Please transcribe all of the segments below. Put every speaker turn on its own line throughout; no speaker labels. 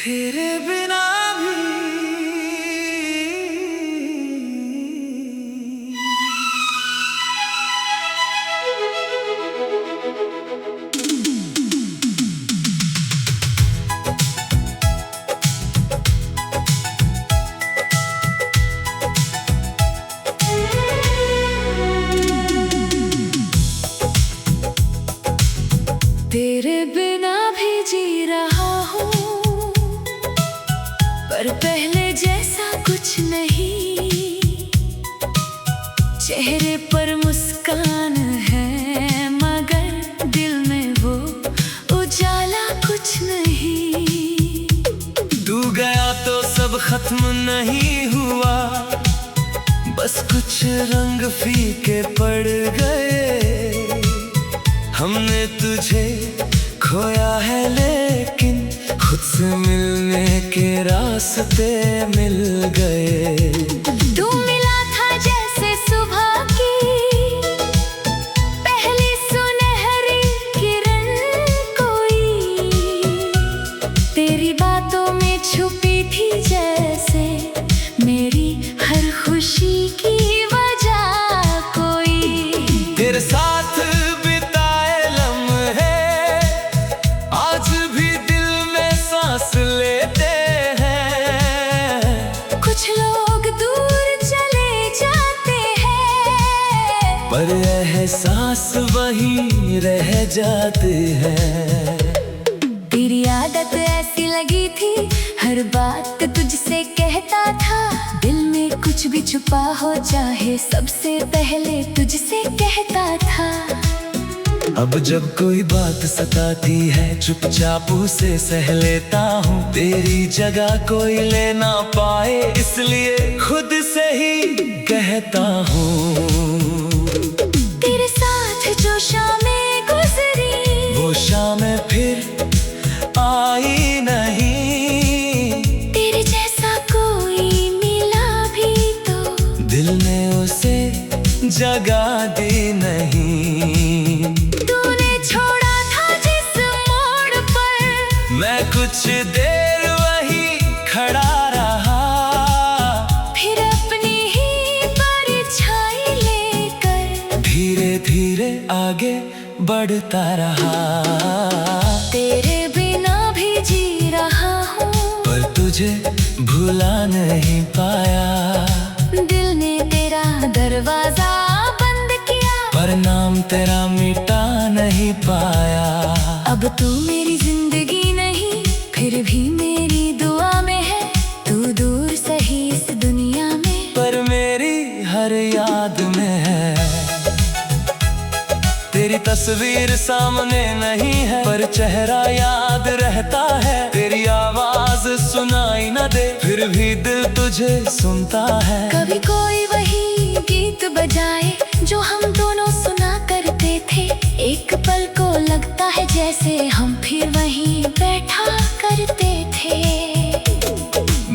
तेरे बिना भी
तेरे बिना भी जी रहा हूँ, पर पहले जैसा कुछ नहीं। चेहरे पर मुस्कान है मगर दिल में वो उजाला कुछ नहीं।
तू गया तो सब खत्म नहीं हुआ, बस कुछ रंग फीके पड़ गए। हमने तुझे खोया है लेकिन खुद से मिलने के रास्ते मिल गए।
तू मिला था जैसे सुबह की पहली सुनहरी किरण कोई, तेरी बातों में छुपी थी जैसे मेरी हर खुशी की वजह कोई।
तेरे साथ लेते हैं,
कुछ लोग दूर चले जाते हैं,
पर एहसास वहीं रह जाते हैं।
तेरी आदत ऐसी लगी थी, हर बात तुझसे कहता था। दिल में कुछ भी छुपा हो चाहे सबसे पहले तुझसे कहता था।
अब जब कोई बात सताती है चुपचाप उसे सह लेता हूँ। तेरी जगह कोई ले ना पाए इसलिए खुद से ही कहता हूँ।
तेरे साथ जो शामें गुजरी
वो शामें फिर आई नहीं।
तेरे जैसा कोई मिला भी तो
दिल ने उसे जगह दी नहीं। मैं कुछ देर वहीं खड़ा रहा,
फिर अपनी ही परछाई लेकर
धीरे धीरे आगे बढ़ता रहा।
तेरे बिना भी जी रहा हूँ,
पर तुझे भुला नहीं पाया।
दिल ने तेरा दरवाजा बंद किया,
पर नाम तेरा मिटा नहीं पाया।
अब तू मेरी जिंदगी फिर भी मेरी दुआ में है। तू दूर सही इस दुनिया में,
पर मेरी हर याद में है। तेरी तस्वीर सामने नहीं है, पर चेहरा याद रहता है। तेरी आवाज सुनाई न दे फिर भी दिल तुझे सुनता है।
कभी कोई वही गीत बजाए जो हम दोनों सुना करते थे। एक पल को लगता है जैसे हम फिर वहीं बैठा करते थे।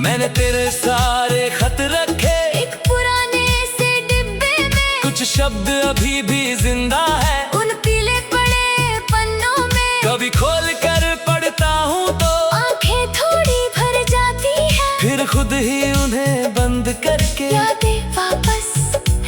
मैंने तेरे सारे खत रखे
एक पुराने से डिब्बे में,
कुछ शब्द अभी भी जिंदा है
उन पीले पड़े पन्नों में।
कभी खोल कर पढ़ता हूँ तो
आंखें थोड़ी भर जाती है,
फिर खुद ही उन्हें बंद करके
यादें वापस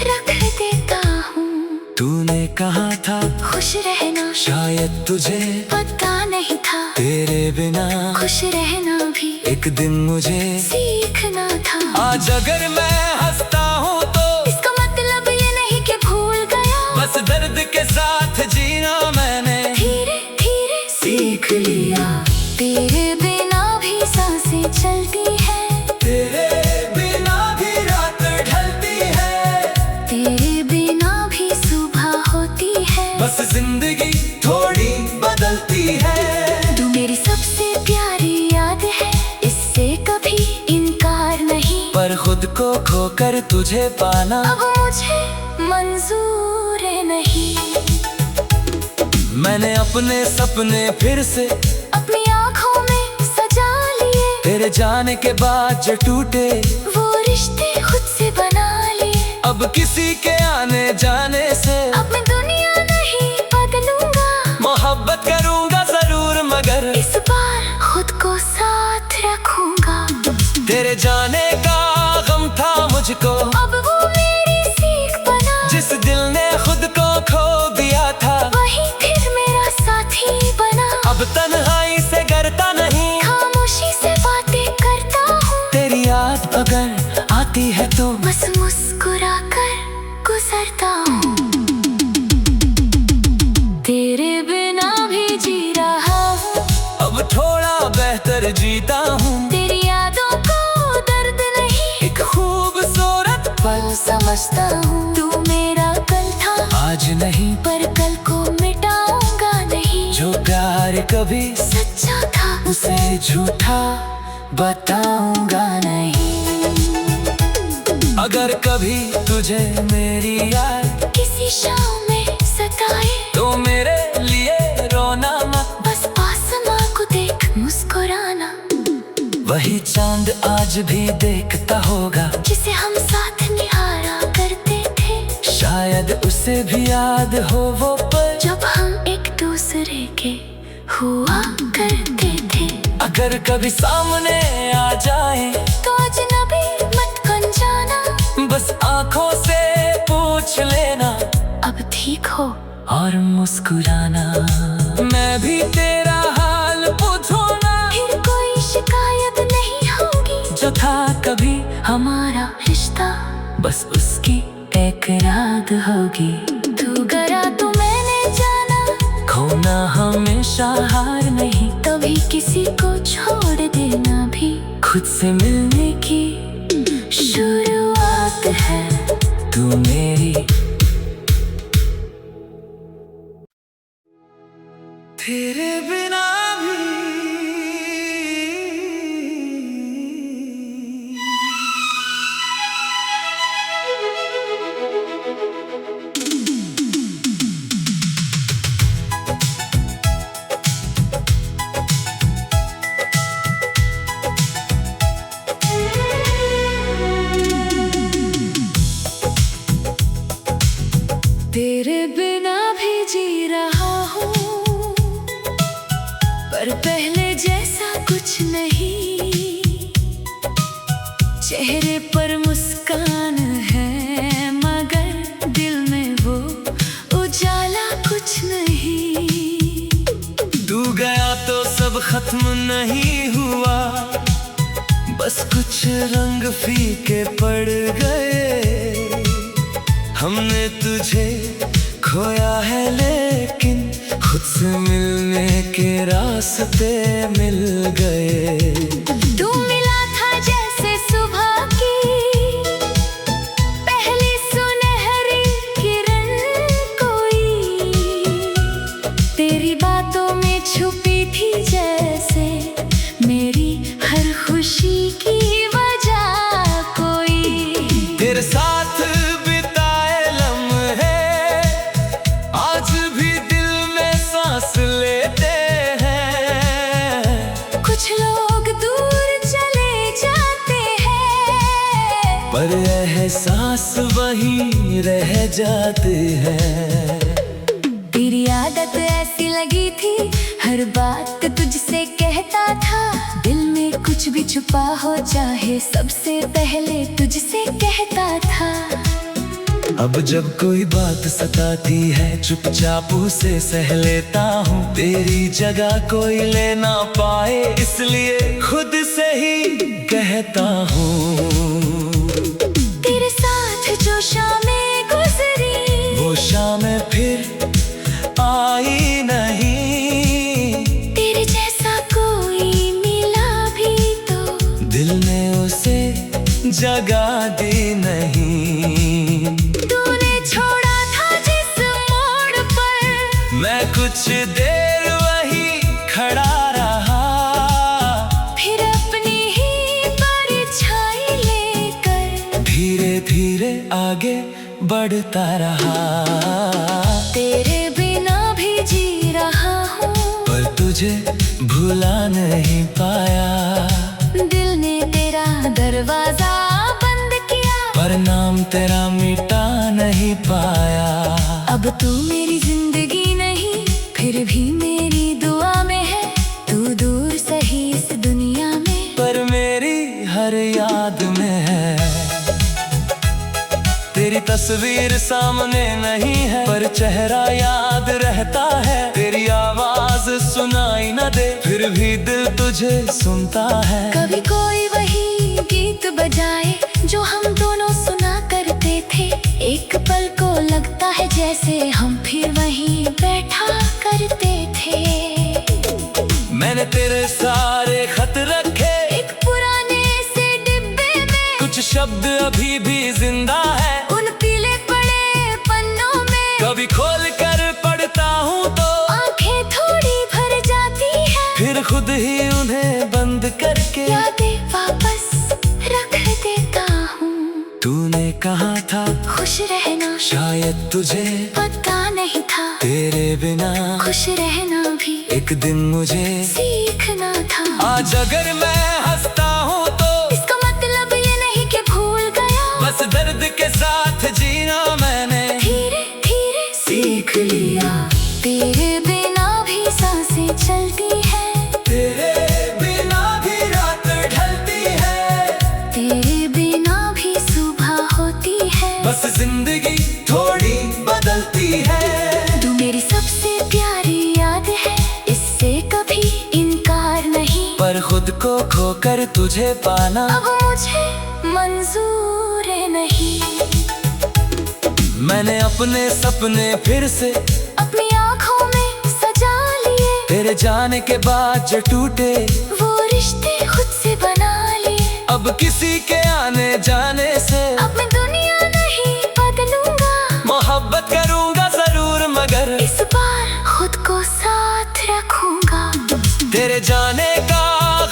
रख देता हूँ।
तूने कहा था
खुश रहना,
शायद तुझे
पता नहीं था।
तेरे बिना
खुश रहना भी
एक दिन मुझे
सीखना था।
आज अगर मैं हंसता हूँ तो
इसका मतलब ये नहीं कि भूल गया,
बस दर्द के साथ जीना मैंने
धीरे धीरे सीख लिया। तेरे बिना भी सांसें चलती है,
तेरे बिना भी रात ढलती है,
तेरे बिना भी सुबह होती है।
बस जिंदगी थोड़ी बदलती है।
तू मेरी सबसे प्यारी याद है, इससे कभी इनकार नहीं।
पर खुद को खोकर तुझे पाना
अब मुझे मंजूर नहीं।
मैंने अपने सपने फिर से
अपनी आँखों में सजा लिए,
तेरे जाने के बाद जो टूटे
वो रिश्ते खुद से बना लिए।
अब किसी के आने जाने से
अब मैं दुनिया नहीं बदलूंगा,
मोहब्बत करूंगा जरूर मगर
इस बार खुद को साथ रख
तेरे जाने का गम था मुझको,
अब वो मेरी सीख बना।
जिस दिल ने खुद को खो दिया था,
वही फिर मेरा साथी बना।
अब तन्हाई से डरता नहीं,
खामोशी से बातें करता हूँ।
तेरी याद अगर आती है तो
बस मुस्कुरा कर गुजरता हूँ। तेरे बिना भी जी रहा हूँ,
अब थोड़ा बेहतर जीता हूँ।
तेरी यादों को दर्द नहीं,
एक खूबसूरत
पल समझता हूँ। तू मेरा कल था,
आज नहीं,
पर कल को मिटाऊंगा नहीं।
जो प्यार कभी
सच्चा था,
उसे झूठा बताऊंगा नहीं। अगर कभी तुझे मेरी याद
किसी शाम में सताए,
तो मेरे लिए रोना मत,
बस आसमां को देख मुस्कुराना।
वही चांद आज भी देखता होगा,
जिसे हम साथ निहारा करते थे।
शायद उसे भी याद हो वो पल,
जब हम एक दूसरे के हुआ करते थे।
अगर कभी सामने आ जाए
तो अजनबी मत बन जाना,
बस आंखों से पूछ लेना,
अब ठीक हो
और मुस्कुराना। मैं भी तेरा हाल पूछूंगा,
फिर कोई शिकायत नहीं होगी।
जो था कभी
हमारा रिश्ता,
बस उसकी एक याद होगी।
तू गया तो मैंने जाना,
खोना हमेशा हार नहीं,
तभी किसी को छोड़ देना भी
खुद से मिलने की
शुरुआत है।
तू मेरी, तेरे बिना भी
तेरे बिना भी जी रहा हूँ, पर पहले जैसा कुछ नहीं। चेहरे पर मुस्कान है, मगर दिल में वो उजाला कुछ नहीं।
तू गया तो सब खत्म नहीं हुआ, बस कुछ रंग फीके पड़ गए। हमने तुझे खोया है, लेकिन खुद से मिलने के रास्ते मिल गए।
तू मिला था जैसे सुबह की पहली सुनहरी किरण कोई, तेरी बातों में छुपी थी जैसे मेरी हर खुशी की वजह कोई।
तेरे साथ लेते हैं,
कुछ लोग दूर चले जाते हैं,
पर एहसास वहीं रह जाते हैं।
तेरी आदत ऐसी लगी थी, हर बात तुझसे कहता था। दिल में कुछ भी छुपा हो चाहे, सबसे पहले तुझसे कहता था।
अब जब कोई बात सताती है, चुपचाप उसे सह लेता हूँ। तेरी जगह कोई ले ना पाए, इसलिए खुद से ही कहता हूँ।
तेरे साथ जो शामें गुजरी,
वो शामें फिर आई नहीं।
तेरे जैसा कोई मिला भी तो
दिल ने उसे जगह दी नहीं।
तूने छोड़ा था जिस मोड़ पर,
मैं कुछ देर वहीं खड़ा रहा,
फिर अपनी ही परछाई लेकर
धीरे धीरे आगे बढ़ता रहा।
तेरे बिना भी जी रहा हूँ,
पर तुझे भुला नहीं पाया।
दिल ने तेरा दरवाजा बंद किया,
पर नाम तेरा मिटा नहीं पाया।
अब तू मेरी जिंदगी नहीं, फिर भी मेरी दुआ में है। तू दूर सही इस दुनिया में,
पर मेरी हर याद तस्वीर सामने नहीं है, पर चेहरा याद रहता है। तेरी आवाज सुनाई न दे, फिर भी दिल तुझे सुनता है।
कभी कोई वही गीत बजाए जो हम दोनों सुना करते थे, एक पल को लगता है जैसे हम फिर वहीं बैठा करते थे।
मैंने तेरे सारे खत रखे
एक पुराने से डिब्बे में,
कुछ शब्द अभी भी जिंदा है
उन पीले पड़े पन्नों में।
कभी खोल कर पढ़ता हूँ तो
आंखें थोड़ी भर जाती है,
फिर खुद ही उन्हें बंद करके
यादें वापस रख देता हूँ।
तूने कहा था
खुश रहना,
शायद तुझे
पता नहीं था
तेरे बिना
खुश रहना भी
एक दिन मुझे
सीखना था।
आज अगर मैं हंसता हूँ तो
इसका मतलब ये नहीं कि भूल गया,
बस दर्द के साथ जीना मैंने
धीरे धीरे सीख लिया। तेरे बिना भी सांसें चलती है,
तेरे बिना भी रात ढलती है,
तेरे बिना भी सुबह होती है।
बस जिंदगी थोड़ी बदलती है।
तू मेरी सबसे प्यारी याद है, इससे कभी इनकार नहीं,
पर खुद को खोकर तुझे पाना
अब मुझे मंजूर नहीं।
मैंने अपने सपने फिर से
अपनी आँखों में सजा लिए,
तेरे जाने के बाद जो टूटे
वो रिश्ते खुद से बना लिए।
अब किसी के आने जाने से
अब मैं दुनिया नहीं बदलूंगा,
मोहब्बत करूंगा जरूर, मगर
इस बार खुद को साथ रखूंगा।
तेरे जाने का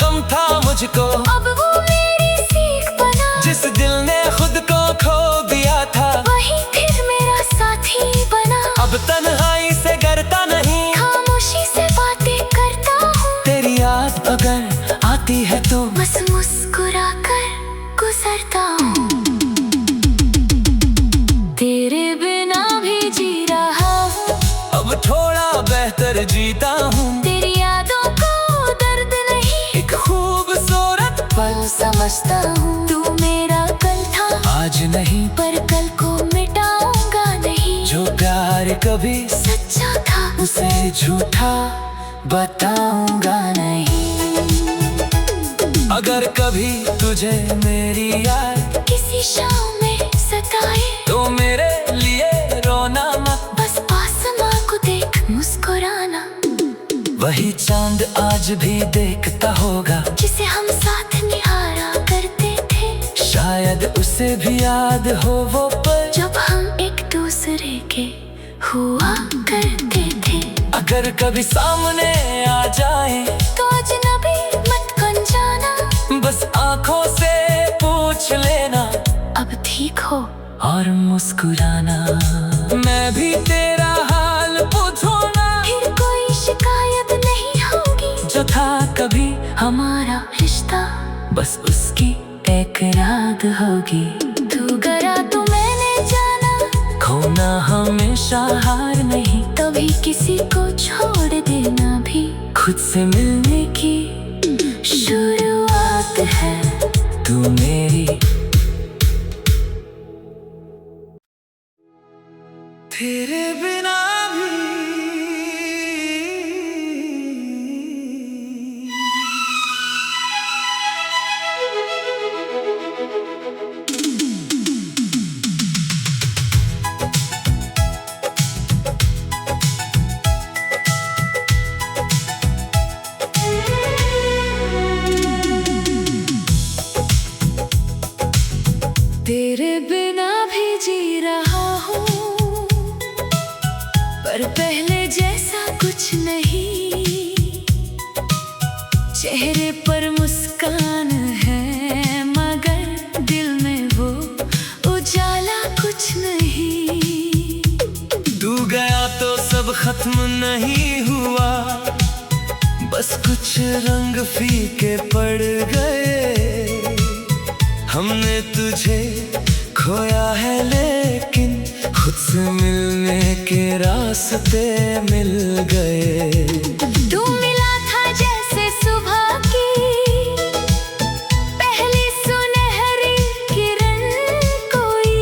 गम था मुझको,
अब वो मेरी सीख बना,
जिस दिल ने खुद को खो दिया था
वही फिर मेरा साथी बना।
अब तन्हाई से डरता नहीं,
खामोशी से बातें करता हूँ,
तेरी याद अगर आती है तो
बस मुस्कुरा कर गुजरता हूँ। तेरे बिना भी जी रहा हूँ,
अब थोड़ा बेहतर जीता हूँ।
तेरी यादों को दर्द नहीं,
एक खूबसूरत
पल समझता हूँ। तू मेरा कल था
आज नहीं,
पर कल को मिटाऊंगा नहीं।
जो प्यार कभी
सच्चा था
उसे झूठा बताऊंगा नहीं। अगर कभी तुझे मेरी याद
किसी शाम में सताए,
तो मेरे लिए रोना मत,
बस आसमां को देख मुस्कुराना।
वही चांद आज भी देखता होगा
जिसे हम साथ निहारा करते थे,
शायद उसे भी याद हो वो पल
जब हम एक दूसरे के हुआ करते थे।
अगर कभी सामने आ जाए
तो अजनबी मत बन जाना,
बस आंखों से पूछ लेना
अब ठीक हो
और मुस्कुराना। मैं भी तेरा हाल पूछूंगा,
फिर कोई शिकायत नहीं होगी।
जो था कभी
हमारा रिश्ता
बस उसकी एक याद होगी।
तू गया तो मैंने जाना,
खोना हमेशा हार नहीं,
कभी किसी को छोड़ देना भी
खुद से मिलने की
शुरुआत है।
तू मेरी तेरे बिना भी
तेरे बिना भी जी रहा हूँ, पर पहले जैसा कुछ नहीं। चेहरे पर मुस्कान है, मगर दिल में वो उजाला कुछ नहीं।
तू गया तो सब खत्म नहीं हुआ, बस कुछ रंग फीके पड़ गए। हमने तुझे खोया है, लेकिन खुद से मिलने के रास्ते मिल गए।
तू मिला था जैसे सुबह की पहली सुनहरी किरण कोई,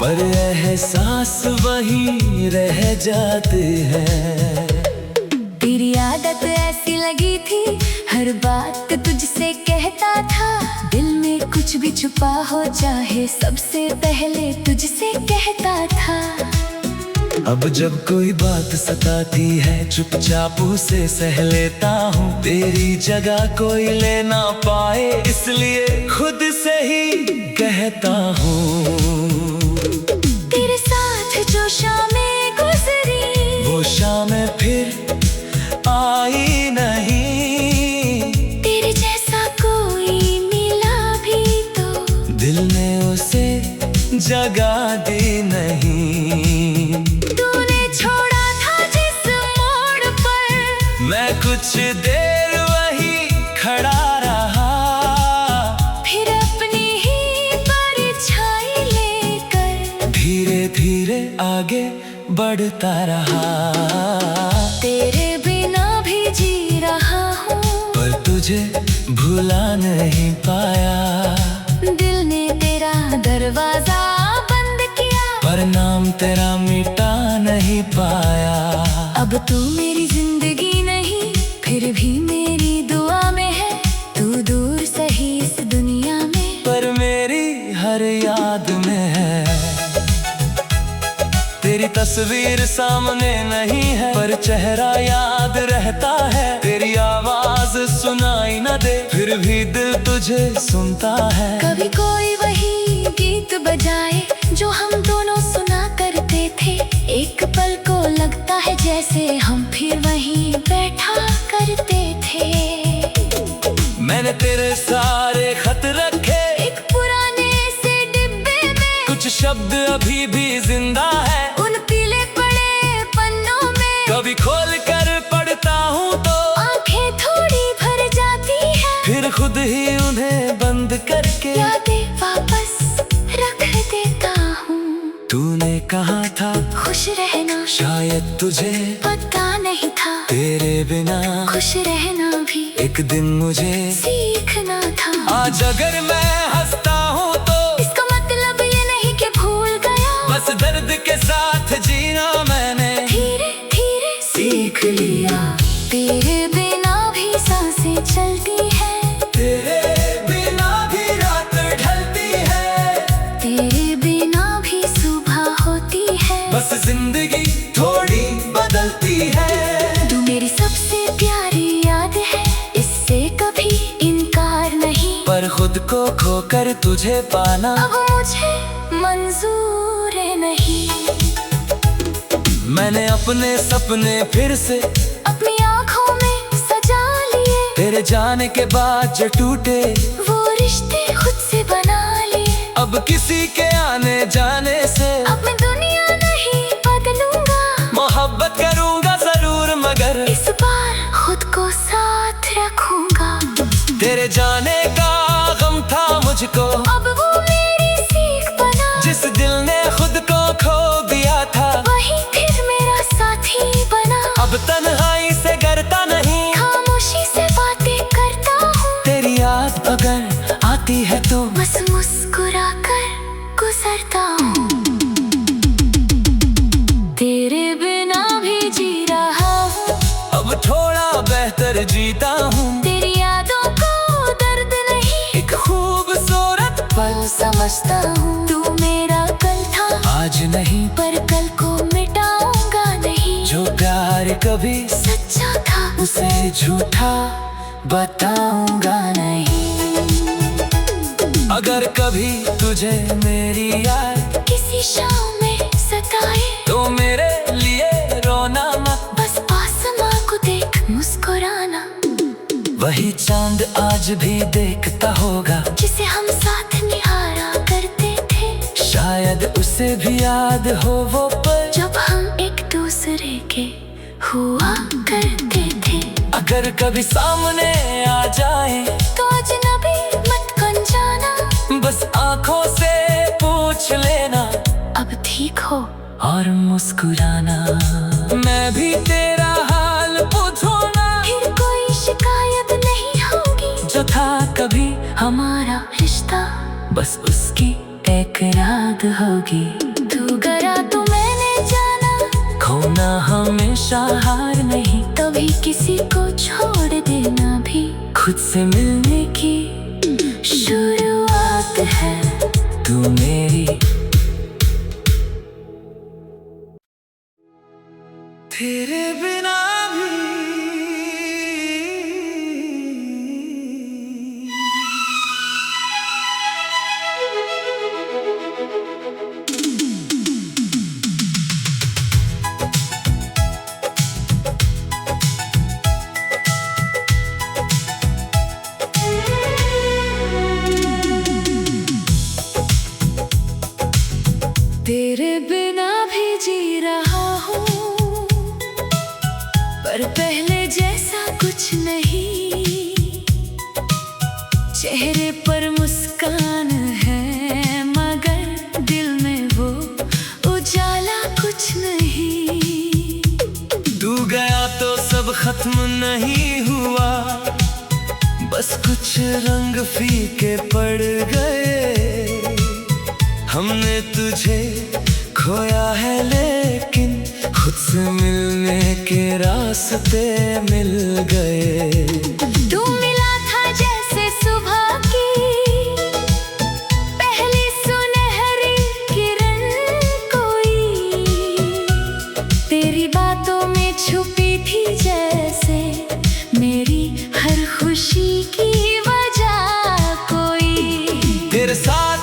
पर एहसास वहीं रह जाते हैं।
तेरी आदत ऐसी लगी थी, हर बात तुझसे कहता था। दिल में कुछ भी छुपा हो चाहे सबसे पहले तुझसे कहता था।
अब जब कोई बात सताती है चुपचाप उसे सह लेता हूँ। तेरी जगह कोई ले ना पाए इसलिए खुद से ही कहता हूँ।
तेरे साथ जो शामें गुजरी
वो शामें फिर आई नहीं।
तेरे जैसा कोई मिला भी तो
दिल ने उसे जगह दी नहीं।
तूने छोड़ा था जिस मोड़ पर
मैं कुछ देर वहीं खड़ा रहा।
फिर अपनी ही परछाई लेकर
धीरे धीरे आगे बढ़ता रहा।
तेरे बिना भी जी रहा हूँ,
पर तुझे भुला नहीं पाया।
दिल ने तेरा दरवाजा बंद किया,
पर नाम तेरा मिटा नहीं पाया।
अब तू मेरी जिंदगी नहीं फिर भी मेरी दुआ में है। तू दूर सही इस दुनिया में
पर मेरी हर याद में है। तेरी तस्वीर सामने नहीं है पर चेहरा याद रहता है। तेरी आवाज सुनाई न दे फिर भी दिल तुझे सुनता है।
कभी कोई वही गीत बजाए जो हम दोनों सुना करते थे। एक पल को लगता है जैसे हम फिर वहीं बैठा करते थे।
मैंने तेरे सारे खत रखे
एक पुराने से डिब्बे में,
कुछ शब्द अभी भी जिंदा है
उन पीले पड़े पन्नों में।
कभी खोल कर पढ़ता हूँ तो
आंखें थोड़ी भर जाती है,
फिर खुद ही उन्हें बंद करके
यादें वापस रख देता हूँ।
तूने कहा था
खुश रहना
शायद तुझे
पता नहीं था,
तेरे बिना
खुश रहना भी
एक दिन मुझे
सीखना था।
आज अगर मैं हंसता हूँ तो
इसका मतलब ये नहीं कि भूल गया,
बस दर्द के साथ जीना मैंने
धीरे धीरे सीख लिया। तेरे बिना भी सांसें चलती है,
तेरे बिना भी रात ढलती है।
तेरे बिना भी सुबह होती है।
बस जिंदगी थोड़ी बदलती है।
तू मेरी सबसे प्यारी याद है, इससे कभी इनकार नहीं।
पर खुद को खोकर तुझे पाना
अब मुझे मंजूर नहीं।
मैंने अपने सपने फिर से
अपनी आँखों में सजा लिए,
तेरे जाने के बाद जो टूटे
वो रिश्ते खुद से बना लिए।
अब किसी के आने जाने से
अब मैं दुनिया नहीं बदलूंगा,
मोहब्बत करूंगा जरूर मगर
इस बार खुद को साथ रखूंगा।
तेरे जाने का गम था मुझको,
अब वो मेरी सीख बना।
जिस दिल ने खुद को खो दिया था
वही फिर मेरा साथी बना।
अब तन्हाई से डरता नहीं,
खामोशी से बातें करता हूँ।
तेरी याद अगर आती है तो
बस मुस्कुरा कर गुजरता हूँ। तेरे बिना भी जी रहा हूँ,
अब थोड़ा बेहतर जीता हूँ।
तेरी यादों को दर्द नहीं,
एक खूबसूरत
पल समझता हूँ। तू मेरा कल था
आज नहीं,
पर कल को मिटाऊंगा नहीं।
जो प्यार कभी
सच्चा था
उसे झूठा बताऊंगा नहीं। अगर कभी तुझे मेरी याद
किसी शाम में सताए
तो मेरे लिए रोना मत,
बस आसमां को देख मुस्कुराना।
वही चांद आज भी देखता होगा
जिसे हम साथ निहारा करते थे।
शायद उसे भी याद हो वो पल
जब हम एक दूसरे के हुआ करते थे।
अगर कभी सामने आ जाए
तो अजनबी मत बन जाना,
बस आंखों से पूछ लेना
अब ठीक हो
और मुस्कुराना। मैं भी तेरा हाल पूछूंगा,
फिर कोई शिकायत नहीं होगी।
जो था कभी
हमारा रिश्ता
बस उसकी एक याद होगी। खोना हमेशा हार नहीं,
कभी किसी को छोड़ देना भी
खुद से मिलने की
शुरुआत है।
तू मेरी तेरे बिना भी
तेरे बिना भी जी रहा हूँ, पर पहले जैसा कुछ नहीं। चेहरे पर मुस्कान है मगर दिल में वो उजाला कुछ नहीं।
तू गया तो सब खत्म नहीं हुआ, बस कुछ रंग फीके पड़ गए। हमने तुझे खोया है लेकिन खुद से मिलने के रास्ते मिल गए।
तू मिला था जैसे सुबह की पहली सुनहरी किरण कोई, तेरी बातों में छुपी थी जैसे मेरी हर खुशी की वजह कोई।
तेरे साथ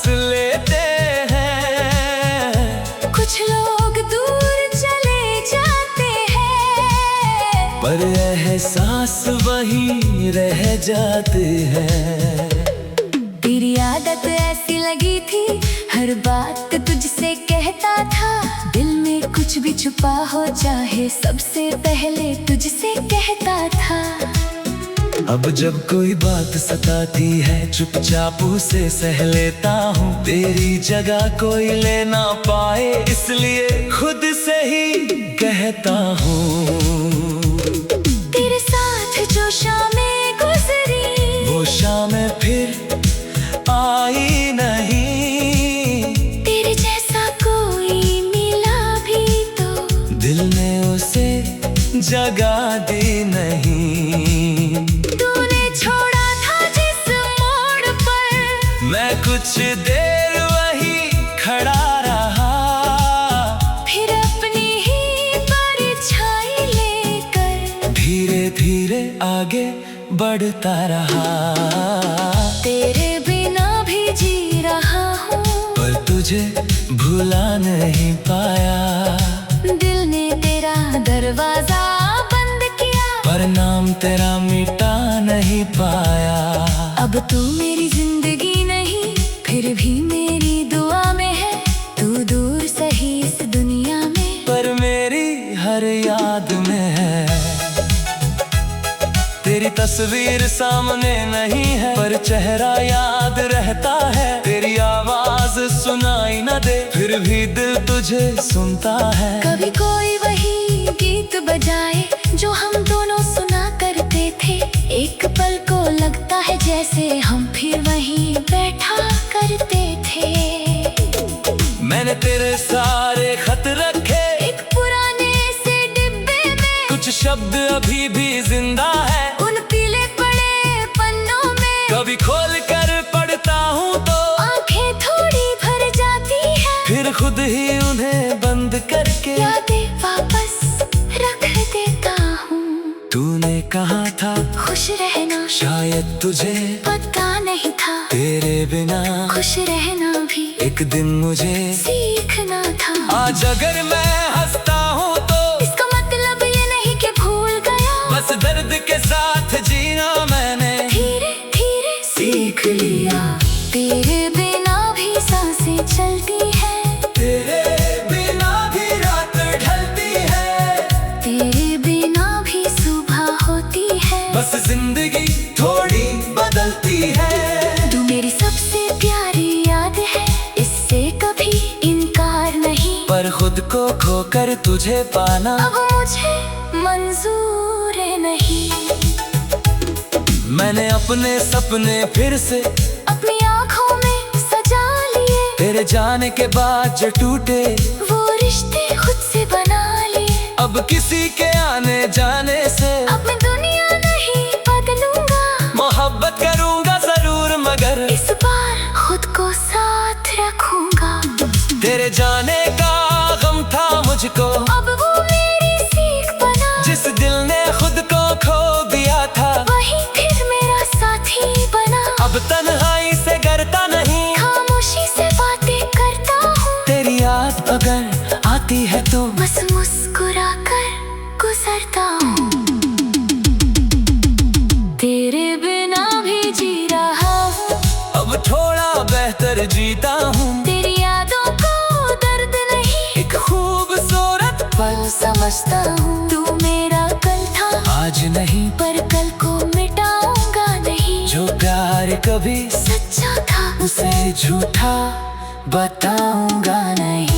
लेते हैं,
कुछ लोग दूर चले जाते हैं,
पर एहसास वहीं रह जाते हैं।
तेरी आदत ऐसी लगी थी, हर बात तुझसे कहता था। दिल में कुछ भी छुपा हो चाहे सबसे पहले तुझसे कहता था।
अब जब कोई बात सताती है चुपचाप उसे सह लेता हूँ। तेरी जगह कोई ले ना पाए इसलिए खुद से ही कहता हूँ।
तेरे साथ जो शामें गुजरी
वो शामें फिर आई नहीं।
तेरे जैसा कोई मिला भी तो
दिल ने उसे जगह दी नहीं। मैं कुछ देर वहीं खड़ा रहा,
फिर अपनी ही परछाई लेकर
धीरे धीरे आगे बढ़ता रहा।
तेरे बिना भी जी रहा हूँ,
पर तुझे भुला नहीं पाया।
दिल ने तेरा दरवाजा बंद किया,
पर नाम तेरा मिटा नहीं पाया।
अब तू मेरी जिंदगी फिर भी मेरी दुआ में है। तू दूर सही इस दुनिया में,
पर मेरी हर याद में है। तेरी तस्वीर सामने नहीं है, पर चेहरा याद रहता है। तेरी आवाज सुनाई न दे फिर भी दिल तुझे सुनता है।
कभी कोई वही गीत बजाए जो हम दोनों सुना करते थे, एक पल को लगता है जैसे हम फिर वहीं बैठा करते थे।
मैंने तेरे सारे खत रखे
एक पुराने से डिब्बे में,
कुछ शब्द अभी भी जिंदा है
उन पीले पड़े पन्नों में।
कभी खोल कर पढ़ता हूँ तो
आंखें थोड़ी भर जाती है,
फिर खुद ही उन्हें बंद करके
यादें वापस रख देता हूँ।
तूने कहा था
खुश रहना,
शायद तुझे
पता नहीं था।
तेरे बिना
खुश रहना भी
एक दिन मुझे
सीखना था।
आज अगर मैं हंसता हूँ तो
इसका मतलब ये नहीं कि भूल गया,
बस दर्द के साथ जीना मैंने
धीरे धीरे सीख लिया। तेरे बिना भी सांसें चलती है,
तेरे बिना भी रात ढलती है,
तेरे बिना भी सुबह होती है।
बस जिंदगी थोड़ी बदलती है।
तू मेरी सबसे प्यारी याद है, इससे कभी इनकार नहीं।
पर खुद को खोकर तुझे पाना
अब मुझे मंजूर नहीं।
मैंने अपने सपने फिर से
अपनी आँखों में
तेरे जाने के बाद जो टूटे
वो रिश्ते खुद से बना ले।
अब किसी के आने जाने से
अब मैं दुनिया नहीं बदलूंगा,
मोहब्बत करूंगा जरूर मगर
इस बार खुद को साथ रखूंगा।
तेरे जाने का गम था मुझको,
अब वो मेरी सीख बना।
जिस दिल ने खुद को खो दिया था
वही फिर मेरा साथी बना।
अब तन्हाई से डरता नहीं,
खामोशी से बातें करता हूँ।
तेरी याद अगर आती है तो
बस मुस्कुरा कर गुजरता हूँ। तेरे बिना भी जी रहा हूँ,
अब थोड़ा बेहतर जीता हूँ।
तेरी यादों को दर्द नहीं,
एक खूबसूरत
पल समझता हूँ। तू मेरा कल था
आज नहीं,
पर कल को मिटाऊंगा नहीं।
जो प्यार कभी
सच्चा था
उसे झूठा बताऊंगा नहीं।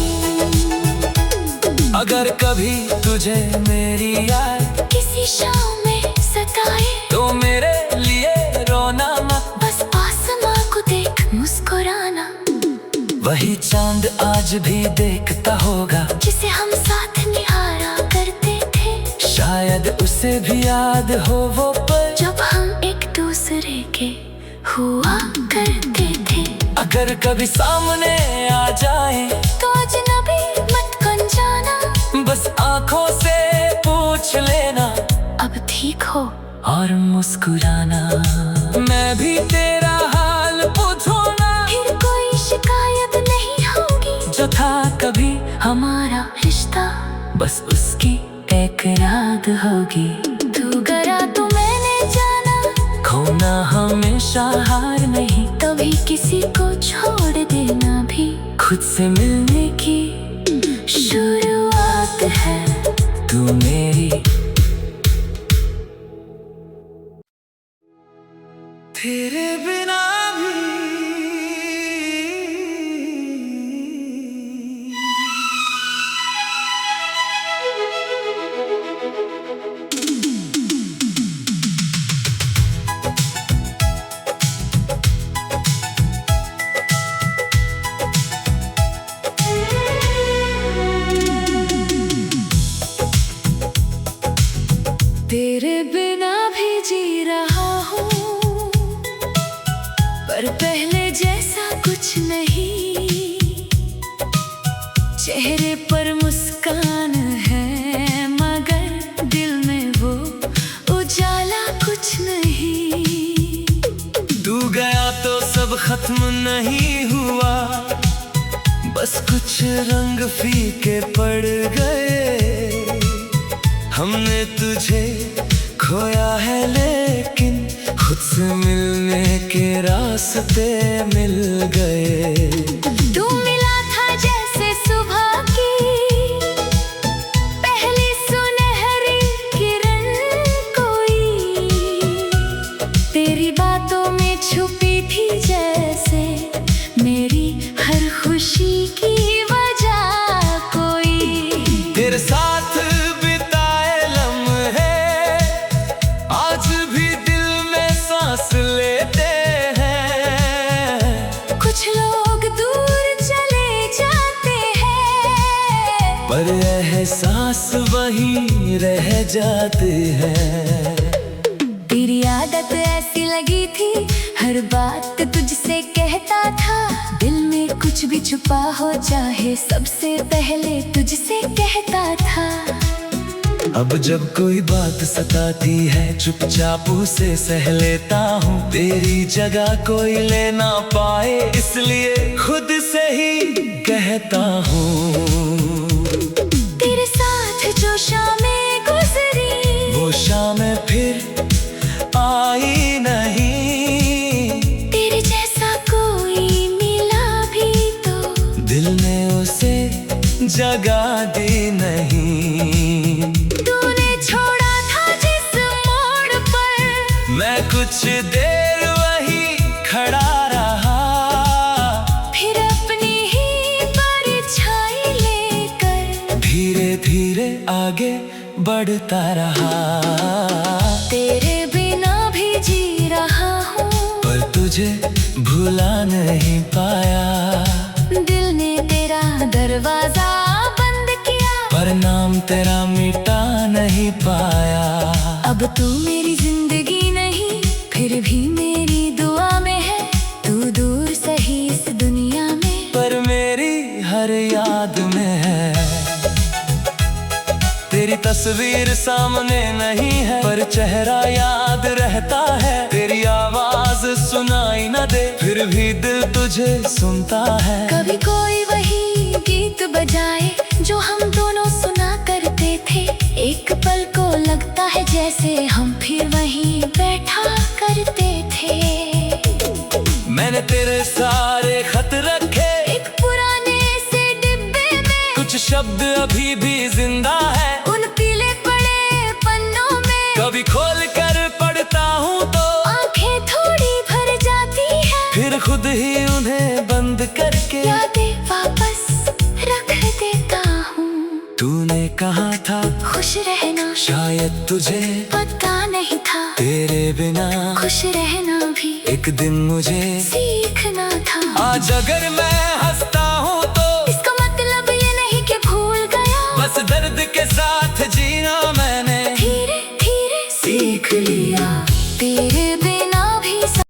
अगर कभी तुझे मेरी याद
किसी शाम में सताए
तो मेरे लिए रोना मत,
बस आसमां को देख मुस्कुराना।
वही चांद आज भी देखता होगा
जिसे हम साथ निहारा करते थे।
शायद उसे भी याद हो वो पल
जब हम एक दूसरे के हुआ करते थे।
अगर कभी सामने आ जाए
तो अजनबी मत बन जाना,
बस आंखों से पूछ लेना
अब ठीक हो
और मुस्कुराना। मैं भी तेरा हाल पूछूंगा,
फिर कोई शिकायत नहीं होगी।
जो था कभी
हमारा रिश्ता
बस उसकी एक याद होगी।
तू गया तो मैंने जाना,
खोना हमेशा हार नहीं,
कभी किसी को छोड़ देना भी
खुद से मिलने की
शुरुआत है।
तू मेरी तेरे बिना भी
तेरे बिना भी जी रहा हूँ, पर पहले जैसा कुछ नहीं। चेहरे पर मुस्कान है मगर दिल में वो उजाला कुछ नहीं।
तू गया तो सब खत्म नहीं हुआ, बस कुछ रंग फीके पड़ गए। हमने तुझे खोया है लेकिन खुद से मिलने के रास्ते मिल गए।
तू मिला था जैसे सुबह की पहली सुनहरी किरण कोई, तेरी बातों में छुपी थी जैसे मेरी हर खुशी की वजह कोई।
तेरे साथ लेते हैं,
कुछ लोग दूर चले जाते हैं,
पर एहसास वहीं रह जाते हैं।
तेरी आदत ऐसी लगी थी, हर बात तुझसे कहता था। दिल में कुछ भी छुपा हो चाहे सबसे पहले तुझसे कहता था।
अब जब कोई बात सताती है चुपचाप उसे सह लेता हूँ। तेरी जगह कोई ले ना पाए इसलिए खुद से ही कहता हूँ।
तेरे साथ जो शामें गुजरी
वो शामें फिर आई नहीं।
तेरे जैसा कोई मिला भी तो
दिल ने उसे जगह दी नहीं। मैं कुछ देर वहीं खड़ा रहा,
फिर अपनी ही परछाई लेकर
धीरे धीरे आगे बढ़ता रहा।
तेरे बिना भी जी रहा हूँ,
पर तुझे भुला नहीं पाया। नाम तेरा मिटा नहीं पाया।
अब तू मेरी जिंदगी नहीं, फिर भी मेरी दुआ में है। तू दूर सही इस दुनिया में,
पर मेरी हर याद में है। तेरी तस्वीर सामने नहीं है, पर चेहरा याद रहता है। तेरी आवाज सुनाई न दे, फिर भी दिल तुझे सुनता है।
कभी कोई वही गीत बजाए जो हम दोनों सुना करते थे। एक पल को लगता है जैसे हम फिर वहीं बैठा करते थे।
मैंने तेरे सारे खत रखे
एक पुराने से डिब्बे में,
कुछ शब्द अभी भी जिंदा है
उन पीले पड़े पन्नों में।
कभी खोल कर पढ़ता हूँ तो
आंखें थोड़ी भर जाती है,
फिर खुद ही उन्हें बंद करके
यादें वापस रख देता हूँ।
तूने कहा था
खुश रहना,
शायद तुझे
पता नहीं था
तेरे बिना
खुश रहना भी
एक दिन मुझे
सीखना था।
आज अगर मैं हंस